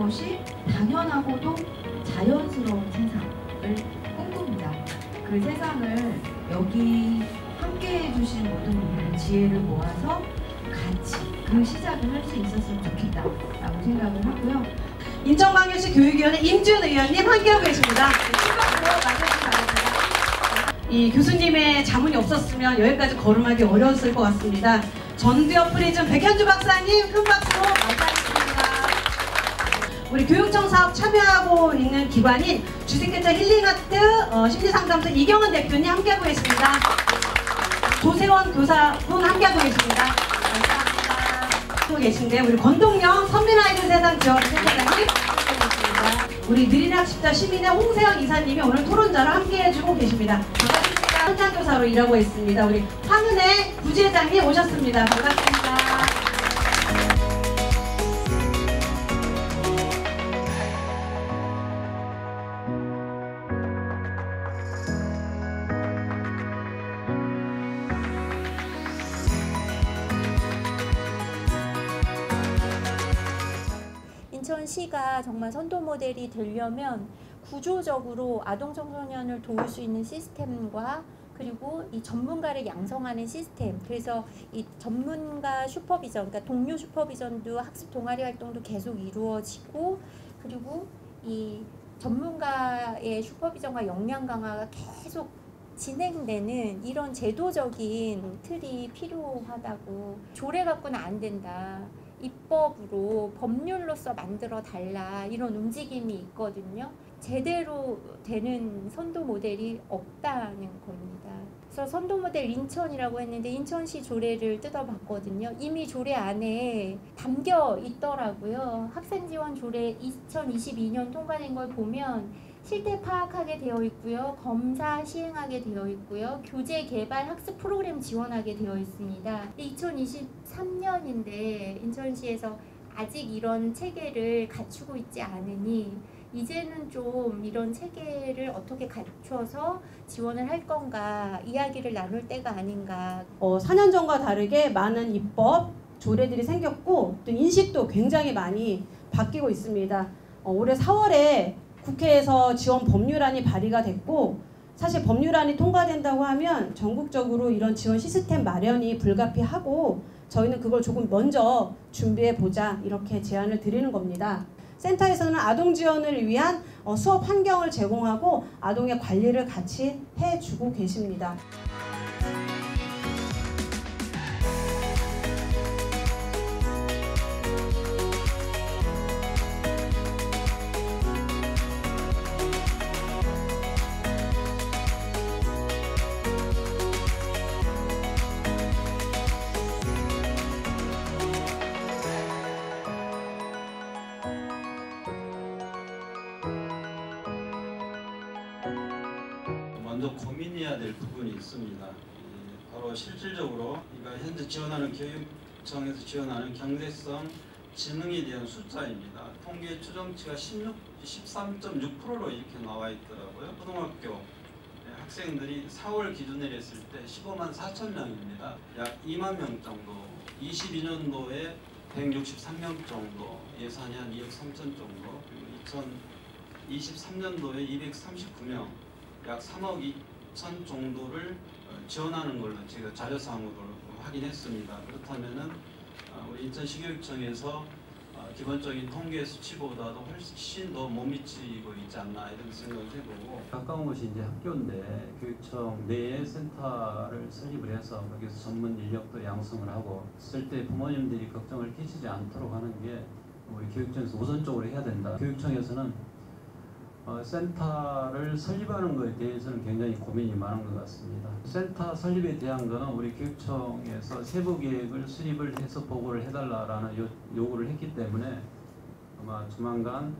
것이 당연하고도 자연스러운 세상을 꿈꿉니다. 그 세상을 여기 함께해 주신 모든 분들의 지혜를 모아서 같이 그 시작을 할 수 있었으면 좋겠다라고 생각을 하고요. 인천광역시 교육위원회 임준 의원님 함께하고 계십니다. 이 교수님의 자문이 없었으면 여기까지 걸음하기 어려웠을 것 같습니다. 전두엽 프리즘 백현주 박사님 큰 박수로 맞이하겠습니다. 우리 교육청 사업 참여하고 있는 기관인 주식회사 힐링아트 심리상담소 이경은 대표님 함께하고 계십니다. 조세원 교사분 함께하고 계십니다. 감사합니다. 또 계신데 우리 권동영 선민아이들 세상 지원센터장님 함께하고 계십니다. 우리 느린학습자 시민의 홍세영 이사님이 오늘 토론자로 함께해주고 계십니다. 반갑습니다. 현장교사로 일하고 있습니다. 우리 황은혜 부지회장님 오셨습니다. 반갑습니다. 인천시가 정말 선도 모델이 되려면 구조적으로 아동 청소년을 도울 수 있는 시스템과 그리고 이 전문가를 양성하는 시스템, 그래서 이 전문가 슈퍼비전, 그러니까 동료 슈퍼비전도 학습 동아리 활동도 계속 이루어지고, 그리고 이 전문가의 슈퍼비전과 역량 강화가 계속 진행되는 이런 제도적인 틀이 필요하다고. 조례 갖고는 안 된다, 입법으로 법률로서 만들어 달라, 이런 움직임이 있거든요. 제대로 되는 선도 모델이 없다는 겁니다. 그래서 선도 모델 인천이라고 했는데 인천시 조례를 뜯어봤거든요. 이미 조례 안에 담겨 있더라고요. 학생지원 조례 2022년 통과된 걸 보면 실태 파악하게 되어 있고요. 검사 시행하게 되어 있고요. 교재 개발 학습 프로그램 지원하게 되어 있습니다. 2023년인데 인천시에서 아직 이런 체계를 갖추고 있지 않으니 이제는 좀 이런 체계를 어떻게 갖춰서 지원을 할 건가 이야기를 나눌 때가 아닌가. 4년 전과 다르게 많은 입법 조례들이 생겼고 또 인식도 굉장히 많이 바뀌고 있습니다. 올해 4월에 국회에서 지원 법률안이 발의가 됐고, 사실 법률안이 통과된다고 하면 전국적으로 이런 지원 시스템 마련이 불가피하고 저희는 그걸 조금 먼저 준비해보자 이렇게 제안을 드리는 겁니다. 센터에서는 아동 지원을 위한 수업 환경을 제공하고 아동의 관리를 같이 해주고 계십니다. 먼저 고민해야 될 부분이 있습니다. 바로 실질적으로 현재 지원하는 교육청에서 지원하는 경제성 지능에 대한 숫자입니다. 통계 추정치가 13.6%로 이렇게 나와 있더라고요. 초등학교 학생들이 4월 기준으로 했을 때 15만 4천 명입니다. 약 2만 명 정도, 22년도에 163명 정도, 예산이 한 2억 3천 정도, 그리고 2023년도에 239명, 약 3억 2천 정도를 지원하는 걸로 제가 자료상으로 확인했습니다. 그렇다면은 우리 인천시교육청에서 기본적인 통계 수치보다도 훨씬 더 못 미치고 있지 않나 이런 생각을 해보고, 가까운 곳이 이제 학교인데 교육청 내에 센터를 설립을 해서 거기서 전문 인력도 양성을 하고 쓸 때 부모님들이 걱정을 끼치지 않도록 하는 게 우리 교육청에서 우선적으로 해야 된다. 교육청에서는 센터를 설립하는 것에 대해서는 굉장히 고민이 많은 것 같습니다. 센터 설립에 대한 것은 우리 교육청에서 세부 계획을 수립을 해서 보고를 해달라는 요구를 했기 때문에 아마 조만간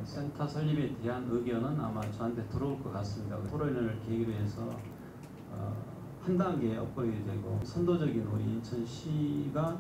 센터 설립에 대한 의견은 아마 저한테 들어올 것 같습니다. 토론을 계기로 해서 한 단계 업그레이드 되고 선도적인 우리 인천시가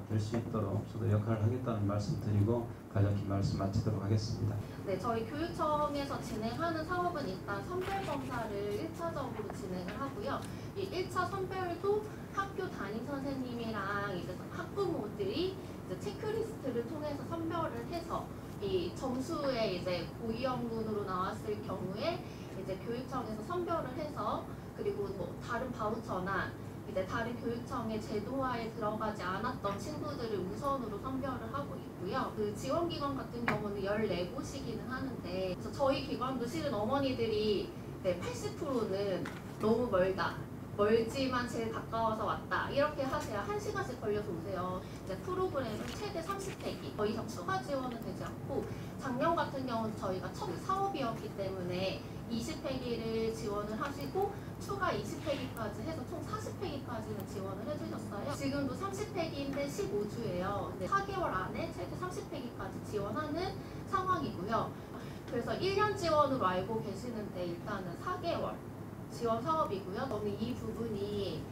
될 수 있도록 저도 역할을 하겠다는 말씀 드리고 간략히 말씀 마치도록 하겠습니다. 네, 저희 교육청에서 진행하는 사업은 일단 선별검사를 1차적으로 진행을 하고요. 이 1차 선별도 학교 담임 선생님이랑 이제 학부모들이 이제 체크리스트를 통해서 선별을 해서 이 점수에 이제 고위험군으로 나왔을 경우에 이제 교육청에서 선별을 해서 그리고 뭐 다른 바우처나 이제 다른 교육청의 제도화에 들어가지 않았던 친구들을 우선으로 선별을 하고 있고요. 그 지원기관 같은 경우는 14곳이기는 하는데 그래서 저희 기관도 실은 어머니들이 80%는 너무 멀지만 제일 가까워서 왔다 이렇게 하세요. 1시간씩 걸려서 오세요. 이제 프로그램을 최대 30회기 더 이상 추가 지원은 되지 않고 작년 같은 경우는 저희가 첫 사업이었기 때문에 20회기를 지원을 하시고 추가 20회기까지 해서 총 40회기까지는 지원을 해주셨어요. 지금도 30회기인데 15주예요. 근데 4개월 안에 최대 30회기까지 지원하는 상황이고요. 그래서 1년 지원으로 알고 계시는데 일단은 4개월 지원 사업이고요. 저는 이 부분이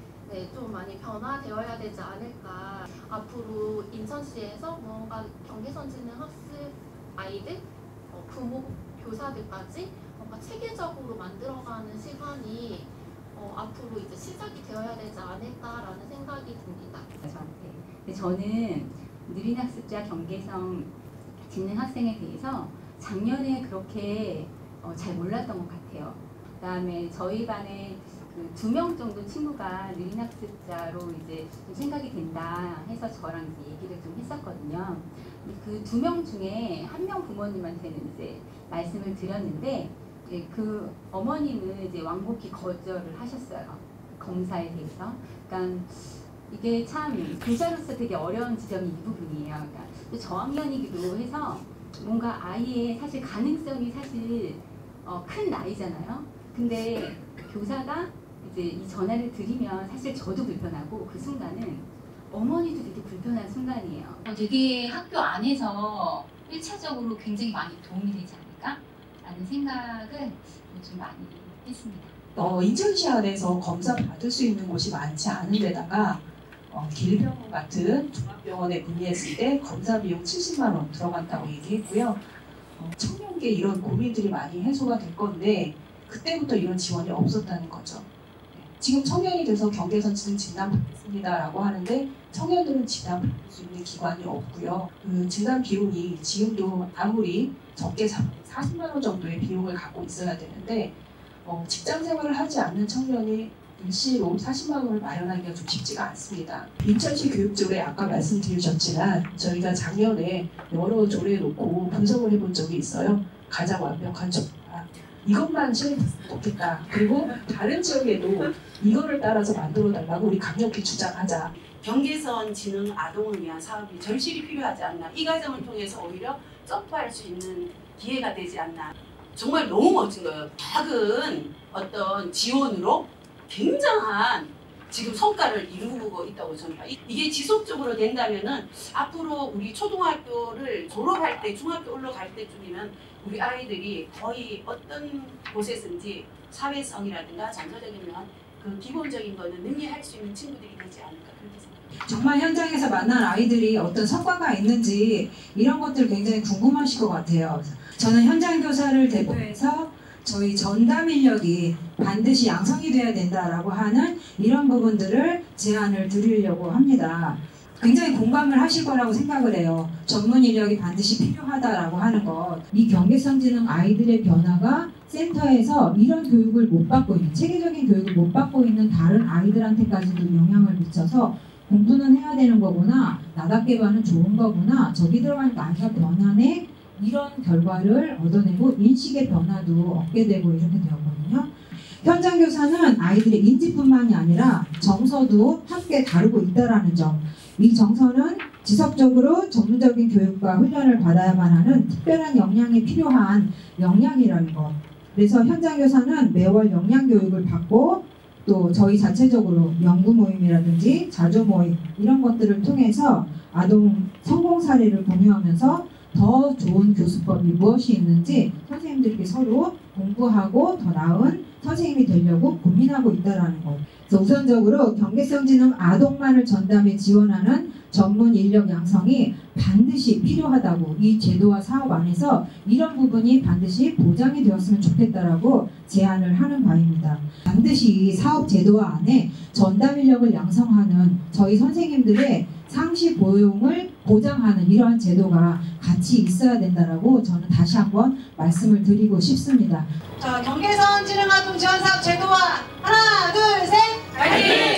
좀 많이 변화되어야 되지 않을까. 앞으로 인천시에서 뭔가 경계선지능학습 아이들, 부모, 교사들까지 뭔가 체계적으로 만들어가는 시간이 앞으로 이제 시작이 되어야 되지 않을까라는 생각이 듭니다. 저한테. 근데 저는 느린학습자 경계성 지능 학생에 대해서 작년에 그렇게 잘 몰랐던 것 같아요. 그다음에 저희 반에 그 2명 정도 친구가 느린학습자로 이제 좀 생각이 된다 해서 저랑 이제 얘기를 좀 했었거든요. 그 2명 중에 1명 부모님한테는 이제 말씀을 드렸는데 그 어머님은 이제 완곡히 거절을 하셨어요. 검사에 대해서. 그러니까 이게 참 교사로서 되게 어려운 지점이 이 부분이에요. 그러니까 또 저학년이기도 해서 뭔가 아이의 사실 가능성이 사실 큰 나이잖아요. 근데 교사가 이제 이 전화를 드리면 사실 저도 불편하고 그 순간은 어머니도 되게 불편한 순간이에요. 되게 학교 안에서 1차적으로 굉장히 많이 도움이 되지 않을까? 라는 생각을 좀 많이 했습니다. 인천시 안에서 검사 받을 수 있는 곳이 많지 않은 데다가 길병원 같은 종합병원에 문의했을 때 검사 비용 70만 원 들어간다고 얘기했고요. 청년기에 이런 고민들이 많이 해소가 될 건데 그때부터 이런 지원이 없었다는 거죠. 지금 청년이 돼서 경계선지능 진단 받겠습니다라고 하는데 청년들은 진단 받을 수 있는 기관이 없고요. 그 진단 비용이 지금도 아무리 적게 40만 원 정도의 비용을 갖고 있어야 되는데 직장 생활을 하지 않는 청년이 일시로 40만 원을 마련하기가 좀 쉽지가 않습니다. 인천시 교육조례 아까 말씀드리셨지만 저희가 작년에 여러 조례 놓고 분석을 해본 적이 있어요. 가장 완벽한 조례다. 이것만 시행됐으면 좋겠다. 그리고 다른 지역에도 이거를 따라서 만들어달라고 우리 강력히 주장하자. 경계선 지능 아동을 위한 사업이 절실히 필요하지 않나. 이 과정을 통해서 오히려 점프할 수 있는 기회가 되지 않나. 정말 너무 멋진 거예요. 작은 어떤 지원으로 굉장한 지금 성과를 이루고 있다고 저는 봐요. 이게 지속적으로 된다면은 앞으로 우리 초등학교를 졸업할 때, 중학교 올라갈 때쯤이면 우리 아이들이 거의 어떤 곳에서든지 사회성이라든가 정서적인 그 기본적인 거는 능히할 수 있는 친구들이 되지 않을까 그렇게 생각합니다. 정말 현장에서 만난 아이들이 어떤 성과가 있는지 이런 것들 굉장히 궁금하실 것 같아요. 저는 현장 교사를 대표해서 저희 전담 인력이 반드시 양성이 돼야 된다라고 하는 이런 부분들을 제안을 드리려고 합니다. 굉장히 공감을 하실 거라고 생각을 해요. 전문 인력이 반드시 필요하다라고 하는 것. 이 경계선지능 아이들의 변화가 센터에서 이런 교육을 못 받고 있는, 체계적인 교육을 못 받고 있는 다른 아이들한테까지도 영향을 미쳐서 공부는 해야 되는 거구나, 나답게 봐는 좋은 거구나, 저기 들어가니까 아이가 변하네, 이런 결과를 얻어내고 인식의 변화도 얻게 되고 이렇게 되었거든요. 현장 교사는 아이들의 인지뿐만이 아니라 정서도 함께 다루고 있다는 점. 이 정서는 지속적으로 전문적인 교육과 훈련을 받아야만 하는 특별한 역량이 필요한 역량이라는 것. 그래서 현장 교사는 매월 역량 교육을 받고 또 저희 자체적으로 연구 모임이라든지 자조 모임 이런 것들을 통해서 아동 성공 사례를 공유하면서 더 좋은 교수법이 무엇이 있는지 선생님들께 서로 공부하고 더 나은 선생님이 되려고 고민하고 있다는 것. 그래서 우선적으로 경계성지능 아동만을 전담해 지원하는 전문 인력 양성이 반드시 필요하다고, 이 제도와 사업 안에서 이런 부분이 반드시 보장이 되었으면 좋겠다라고 제안을 하는 바입니다. 반드시 이 사업 제도와 안에 전담 인력을 양성하는 저희 선생님들의 상시 보용을 보장하는 이러한 제도가 같이 있어야 된다라고 저는 다시 한번 말씀을 드리고 싶습니다. 자, 경계선 지능아동 지원사업 제도화 하나, 둘, 셋! 화이팅!